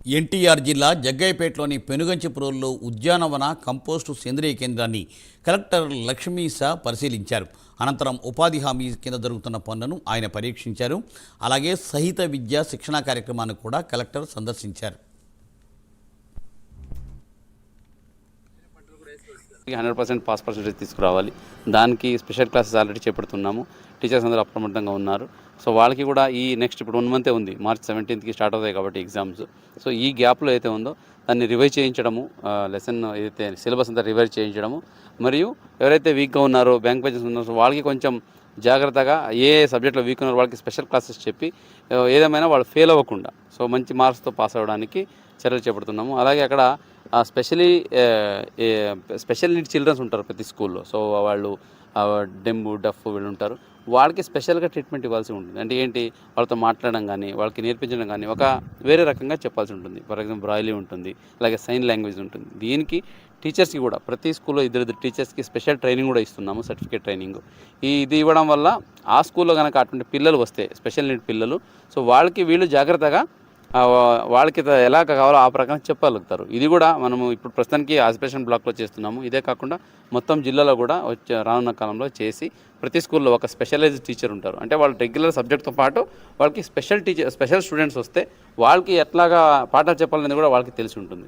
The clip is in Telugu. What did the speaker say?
ఎన్టీఆర్ జిల్లా జగ్గయ్యపేటలోని పెనుగంచిప్రోలులో ఉద్యానవన కంపోస్టు సేంద్రియ కేంద్రాన్ని కలెక్టర్ లక్ష్మీసా పరిశీలించారు. అనంతరం ఉపాధి హామీ కింద జరుగుతున్న పనులను ఆయన పరీక్షించారు. అలాగే సహిత విద్యా శిక్షణా కార్యక్రమాన్ని కూడా కలెక్టర్ సందర్శించారు. 100% పాస్ పర్సెంటేజ్ తీసుకురావాలి. దానికి స్పెషల్ క్లాసెస్ ఆల్రెడీ చేపడుతున్నాము. టీచర్స్ అందరూ అప్రమత్తంగా ఉన్నారు. సో వాళ్ళకి కూడా ఈ నెక్స్ట్ ఇప్పుడు 1 మంతే ఉంది, మార్చ్ 17కి స్టార్ట్ అవుతాయి కాబట్టి ఎగ్జామ్స్. సో ఈ గ్యాప్లో అయితే ఉందో దాన్ని రివైజ్ చేయించడము, లెసన్ ఏదైతే సిలబస్ అంతా రివైజ్ చేయించడము, మరియు ఎవరైతే వీక్గా ఉన్నారో బ్యాంక్ పేజెస్ ఉన్నారో వాళ్ళకి కొంచెం జాగ్రత్తగా ఏ సబ్జెక్ట్లో వీక్ ఉన్నారో వాళ్ళకి స్పెషల్ క్లాసెస్ చెప్పి ఏదేమైనా వాళ్ళు ఫెయిల్ అవ్వకుండా సో మంచి మార్క్స్తో పాస్ అవ్వడానికి చర్యలు చేపడుతున్నాము. అలాగే అక్కడ స్పెషల్ నీడ్ చిల్డ్రన్స్ ఉంటారు ప్రతి స్కూల్లో. సో వాళ్ళు డెంబు డఫ్ వీళ్ళు ఉంటారు. వాళ్ళకి స్పెషల్గా ట్రీట్మెంట్ ఇవ్వాల్సి ఉంటుంది. అంటే ఏంటి, వాళ్ళతో మాట్లాడడం కానీ వాళ్ళకి నేర్పించడం కానీ ఒక వేరే రకంగా చెప్పాల్సి ఉంటుంది. ఫర్ ఎగ్జాంపుల్ బ్రాయిలీ ఉంటుంది, అలాగే సైన్ లాంగ్వేజ్ ఉంటుంది. దీనికి టీచర్స్కి కూడా ప్రతి స్కూల్లో ఇద్దరు టీచర్స్కి స్పెషల్ ట్రైనింగ్ కూడా ఇస్తున్నాము, సర్టిఫికేట్ ట్రైనింగ్. ఇది ఇవ్వడం వల్ల ఆ స్కూల్లో కనుక అటువంటి పిల్లలు వస్తే స్పెషల్ నీడ్ పిల్లలు, సో వాళ్ళకి వీళ్ళు జాగ్రత్తగా వాళ్ళకి ఎలా కావాలో ఆ ప్రకారం చెప్పగలుగుతారు. ఇది కూడా మనము ఇప్పుడు ప్రస్తుతానికి ఆస్పిరేషన్ బ్లాక్లో చేస్తున్నాము. ఇదే కాకుండా మొత్తం జిల్లాలో కూడా రానున్న కాలంలో చేసి ప్రతి స్కూల్లో ఒక స్పెషలైజ్డ్ టీచర్ ఉంటారు. అంటే వాళ్ళు రెగ్యులర్ సబ్జెక్ట్తో పాటు వాళ్ళకి స్పెషల్ స్టూడెంట్స్ వస్తే వాళ్ళకి ఎట్లాగా పాఠాలు చెప్పాలనేది కూడా వాళ్ళకి తెలిసి ఉంటుంది.